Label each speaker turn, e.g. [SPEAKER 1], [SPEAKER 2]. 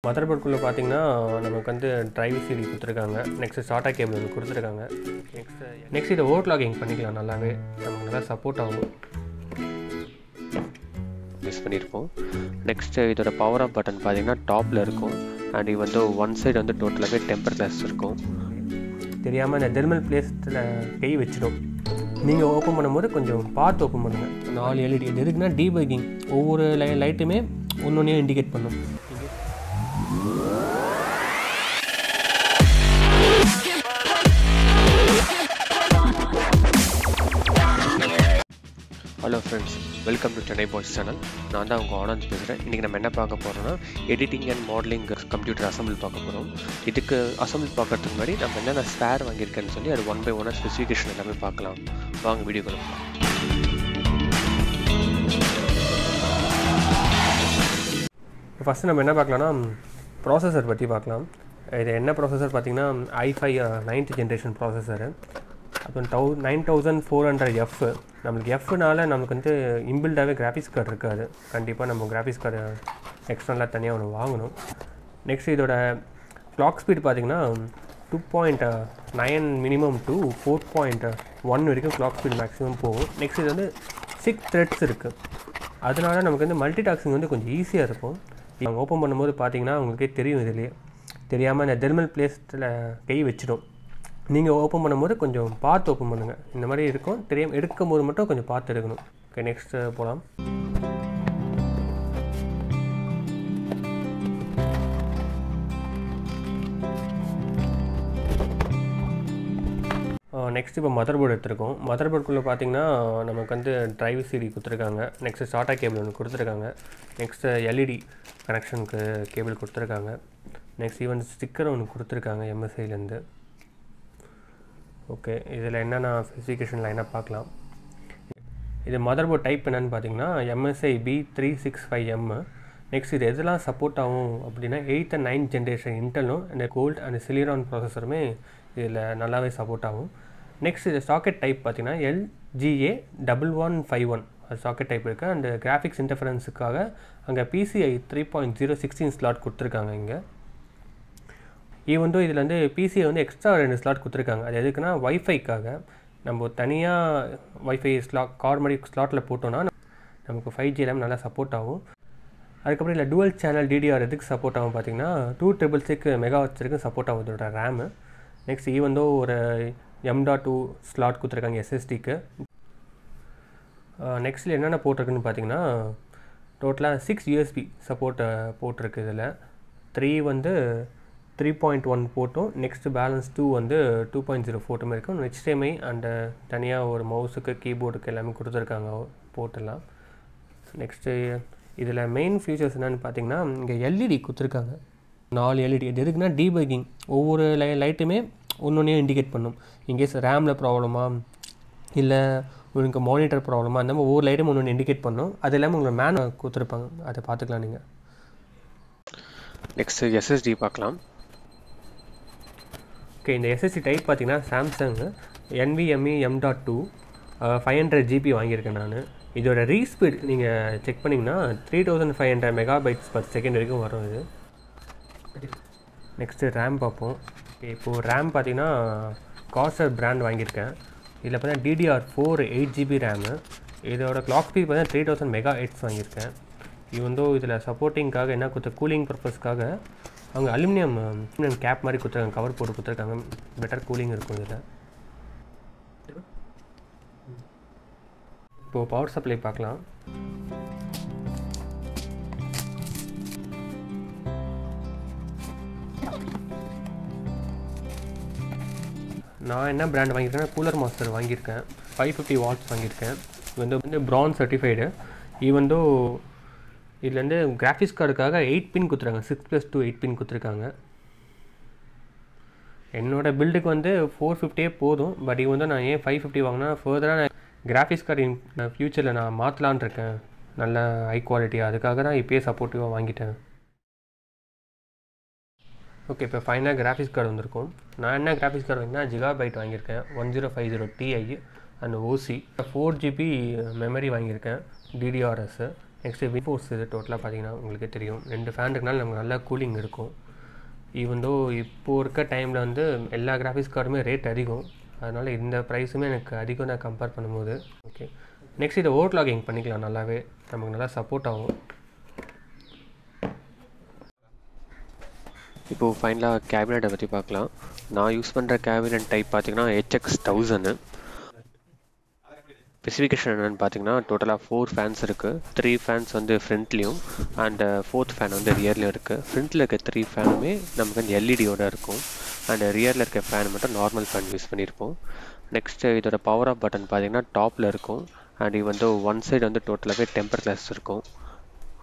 [SPEAKER 1] மதர்போர்டுக்குள்ளே பார்த்தீங்கன்னா நமக்கு வந்து டிரைவ் சிடி கொடுத்துருக்காங்க. நெக்ஸ்ட்டு SATA கேபிள் ஒன்று கொடுத்துருக்காங்க. நெக்ஸ்ட் இதை ஓவர்க்ளாக்கிங் பண்ணிக்கலாம். நல்லாவே நமக்கு நல்லா சப்போர்ட் ஆகும்.
[SPEAKER 2] யூஸ் பண்ணியிருக்கோம். நெக்ஸ்ட்டு இதோட பவர் ஆஃப் பட்டன் பார்த்தீங்கன்னா டாப்பில் இருக்கும். அண்ட் இது வந்து ஒன் சைடு வந்து டோட்டலாகவே டெம்பர் கிளாஸ் இருக்கும்.
[SPEAKER 1] தெரியாமல் இந்த தெர்மல் பிளேஸில் கை வச்சிடும். நீங்கள் ஓப்பன் பண்ணும்போது கொஞ்சம் பார்த்து ஓப்பன் பண்ணுங்கள். 4 LED இது எதுக்குன்னா டீபக்கிங். ஒவ்வொரு லைட்டுமே ஒன்று இண்டிகேட் பண்ணும்.
[SPEAKER 2] Hello friends, welcome to Chennai boys channel. நான் தான் உங்கள் ஆனந்த் பேசுகிறேன். இன்றைக்கி நம்ம என்ன பார்க்க போகிறோம்னா editing and modelling computer assemble பார்க்க போகிறோம். இதுக்கு அசம்பிள் பார்க்கறதுக்கு முன்னாடி நம்ம என்னென்ன ஸ்பேர் வாங்கியிருக்கேன்னு சொல்லி அது 1 by 1 ஸ்பெசிஃபிகேஷன் எல்லாமே பார்க்கலாம். வாங்க வீடியோ கொடுக்கலாம்.
[SPEAKER 1] ஃபஸ்ட்டு நம்ம என்ன பார்க்கலாம்னா ப்ராசஸர் பற்றி பார்க்கலாம். இது என்ன ப்ராசஸர் பார்த்திங்கன்னா i5 9th ஜென்ரேஷன் ப்ராசஸரு. அப்புறம் 9400F. நம்மளுக்கு எஃப்னால நமக்கு வந்து இன்பில்டாகவே கிராஃபிக்ஸ் கார்டு இருக்காது. கண்டிப்பாக நம்ம கிராஃபிக்ஸ் கார்டு எக்ஸ்டர்னலாக தனியாக ஒன்று வாங்கணும். நெக்ஸ்ட் இதோட கிளாக் ஸ்பீட் பார்த்திங்கன்னா 2.9 மினிமம் டு 4.1 வரைக்கும் கிளாக் ஸ்பீட் மேக்ஸிமம் போகும். நெக்ஸ்ட் இது வந்து 6 த்ரெட்ஸ் இருக்குது. அதனால நமக்கு வந்து மல்டி டாஸ்கிங் வந்து கொஞ்சம் ஈஸியாக இருக்கும். நாங்கள் ஓப்பன் பண்ணும்போது பார்த்திங்கன்னா உங்களுக்கே தெரியும், இதுலேயே தெரியாமல் இந்த தெர்மல் பிளேஸில் கை வச்சிடும். நீங்கள் ஓப்பன் பண்ணும்போது கொஞ்சம் பார்த்து ஓப்பன் பண்ணுங்கள். இந்த மாதிரி இருக்கும். தெரியாமல் எடுக்கும் போது மட்டும் கொஞ்சம் பார்த்து எடுக்கணும். ஓகே, நெக்ஸ்ட்டு போகலாம். நெக்ஸ்ட் இப்போ மதர்போர்டு எடுத்துருக்கோம். மதர்போர்டுக்குள்ளே பார்த்தீங்கன்னா நமக்கு வந்து டிரைவ் சிடி கொடுத்துருக்காங்க. நெக்ஸ்ட்டு SATA கேபிள் ஒன்று கொடுத்துருக்காங்க. நெக்ஸ்ட்டு LED கனெக்ஷனுக்கு கேபிள் கொடுத்துருக்காங்க. நெக்ஸ்ட் ஈவன் ஸ்டிக்கர் ஒன்று கொடுத்துருக்காங்க MSIலேருந்து. ஓகே, இதில் என்னென்ன ஸ்பெசிஃபிகேஷன் லைனாக பார்க்கலாம். இது மதர்போர்ட் டைப் என்னென்னு பார்த்தீங்கன்னா MSI B365M. நெக்ஸ்ட் இது எதெல்லாம் சப்போர்ட் ஆகும் அப்படின்னா 8th and 9th ஜென்ரேஷன் இன்டலும் இந்த கோல்ட் அண்ட் சிலிரான் ப்ராசஸருமே இதில் நல்லாவே சப்போர்ட் ஆகும். நெக்ஸ்ட் இது சாக்கெட் டைப் பார்த்தீங்கன்னா LGA1151 அது சாக்கெட் டைப் இருக்குது. அண்ட் கிராஃபிக்ஸ் இன்டர்ஃபரன்ஸுக்காக அங்கே PCI 3.0 16 ஸ்லாட் கொடுத்துருக்காங்க. இங்கே ஈவன் இதில் வந்து PCI வந்து எக்ஸ்ட்ரா 2 ஸ்லாட் கொடுத்துருக்காங்க. அது எதுக்குன்னா வைஃபைக்காக. நம்ம தனியாக வைஃபை கார் மாதிரி ஸ்லாட்டில் போட்டோன்னா நமக்கு 5G எல்லாம் நல்லா சப்போர்ட் ஆகும். அதுக்கப்புறம் இல்லை டூவல் சேனல் DDR எதுக்கு சப்போர்ட் ஆகும் பார்த்தீங்கன்னா 266 MHz வரைக்கும் சப்போர்ட் ஆகும் இதோட ரேமு. நெக்ஸ்ட் ஈவன் ஒரு M.2 ஸ்லாட் கொடுத்துருக்காங்க SSDக்கு. நெக்ஸ்ட்டில் என்னென்ன போட்டிருக்குன்னு பார்த்தீங்கன்னா டோட்டலாக 6 USB சப்போர்ட் போட்டிருக்கு. இதில் 3 வந்து 3.1 போட்டும், நெக்ஸ்ட் பேலன்ஸ் 2 வந்து 2.0 போட்டுமே இருக்கும். HDMI அண்டு தனியாக ஒரு மவுஸுக்கு கீபோர்டுக்கு எல்லாமே கொடுத்துருக்காங்க போட்டெல்லாம். நெக்ஸ்ட்டு இதில் மெயின் ஃபீச்சர்ஸ் என்னென்னு பார்த்தீங்கன்னா இங்கே LED கொடுத்துருக்காங்க. 4 LED. இது எதுக்குன்னா டீபக்கிங். ஒவ்வொரு லைட்டுமே ஒன்று இண்டிகேட் பண்ணும். இன்கேஸ் ரேமில் ப்ராப்ளமா இல்லை உங்களுக்கு மானிட்டர் ப்ராப்ளமா அந்த மாதிரி ஒவ்வொரு லைட்டும் ஒன்று இண்டிகேட் பண்ணும். அது இல்லாமல் உங்களுக்கு மேன் கொடுத்துருப்பாங்க, அதை பார்த்துக்கலாம் நீங்கள்.
[SPEAKER 2] நெக்ஸ்ட்டு SSD பார்க்கலாம்.
[SPEAKER 1] ஓகே, இந்த SSD டைப் பார்த்தீங்கன்னா சாம்சங் NVMe M.2 500 GB வாங்கியிருக்கேன் நான். இதோட ரீஸ்பீட் நீங்கள் செக் பண்ணிங்கன்னா 3500 MB/s வரைக்கும் வரும் இது. நெக்ஸ்ட்டு ரேம் பார்ப்போம். இப்போது ரேம் பார்த்தீங்கன்னா கார்சர் பிராண்ட் வாங்கியிருக்கேன். இதில் பார்த்தீங்கன்னா DDR4 8 GB ரேமு. இதோட கிளாக் ஸ்பீட் பார்த்தீங்கன்னா 3000 MHz வாங்கியிருக்கேன். இது வந்து இதில் சப்போர்ட்டிங்காக என்ன கூலிங் பர்பஸ்க்காக அவங்க அலுமினியம் கேப் மாதிரி கொடுத்துருக்காங்க, கவர் போட்டு கொடுத்துருக்காங்க. பெட்டர் கூலிங் இருக்கும் இதில். இப்போது பவர் சப்ளை பார்க்கலாம். நான் என்ன பிராண்ட் வாங்கியிருக்கேன்னா கூலர் மாஸ்டர் வாங்கியிருக்கேன். 550 வாட்ஸ் வாங்கியிருக்கேன். இது வந்து ப்ரான் சர்டிஃபைடு. ஈவன் இதுலேருந்து கிராஃபிக்ஸ் கார்டுக்காக 8 பின் கொடுத்துருக்காங்க. 6+2 8 பின் கொடுத்துருக்காங்க. என்னோடய பில்டுக்கு வந்து 450 போதும். பட் இது வந்து நான் ஏன் 550 வாங்கினா ஃபர்தராக நான் கிராஃபிக்ஸ் கார்டு ஃப்யூச்சரில் நான் மாற்றலான் இருக்கேன் நல்ல ஹை குவாலிட்டியாக. அதுக்காக தான் இப்போயே சப்போர்ட்டிவாக வாங்கிட்டேன். ஓகே, இப்போ ஃபைனலாக கிராஃபிக்ஸ் கார்டு வந்திருக்கும். நான் என்ன கிராஃபிக்ஸ் கார்டு வாங்கினா ஜிகாபைட் வாங்கியிருக்கேன். 1050 Ti and OC 4 GB memory வாங்கியிருக்கேன் DDRS. நெக்ஸ்ட்டு விஃபோர்ஸ் இது டோட்டலாக பார்த்தீங்கன்னா உங்களுக்கு தெரியும் 2 ஃபேன் இருக்கனால நமக்கு நல்லா கூலிங் இருக்கும். ஈவன் தோ இப்போது இருக்க டைமில் வந்து எல்லா கிராஃபிக்ஸ் கார்டுமே ரேட் அதிகம், அதனால் இந்த ப்ரைஸுமே எனக்கு அதிகம் நான் கம்பேர் பண்ணும்போது. ஓகே, நெக்ஸ்ட் இதை ஓவர்க்ளாக்கிங் பண்ணிக்கலாம், நல்லாவே நமக்கு நல்லா சப்போர்ட் ஆகும்.
[SPEAKER 2] இப்போது ஃபைனலாக கேபினெட்டை பற்றி பார்க்கலாம். நான் யூஸ் பண்ணுற கேபினெட் டைப் பார்த்தீங்கன்னா HX1000. ஸ்பெசிஃபிகேஷன் என்னென்னு பார்த்தீங்கன்னா டோட்டலாக 4 ஃபேன்ஸ் இருக்குது. 3 ஃபேன்ஸ் வந்து ஃப்ரண்ட்லேயும் அண்ட் 4th ஃபேன் வந்து ரியர்லையும் இருக்குது. ஃப்ரண்ட்டில் இருக்க 3 ஃபேனுமே நமக்கு வந்து எல்இடியோடு இருக்கும் அண்ட் ரியரில் இருக்க ஃபேன் மட்டும் நார்மல் ஃபேன் யூஸ் பண்ணியிருப்போம். நெக்ஸ்ட்டு இதோட பவர் ஆஃப் பட்டன் பார்த்தீங்கன்னா டாப்பில் இருக்கும் அண்ட் இது வந்து ஒன் சைடு வந்து டோட்டலாகவே டெம்பர் கிளாஸ் இருக்கும்.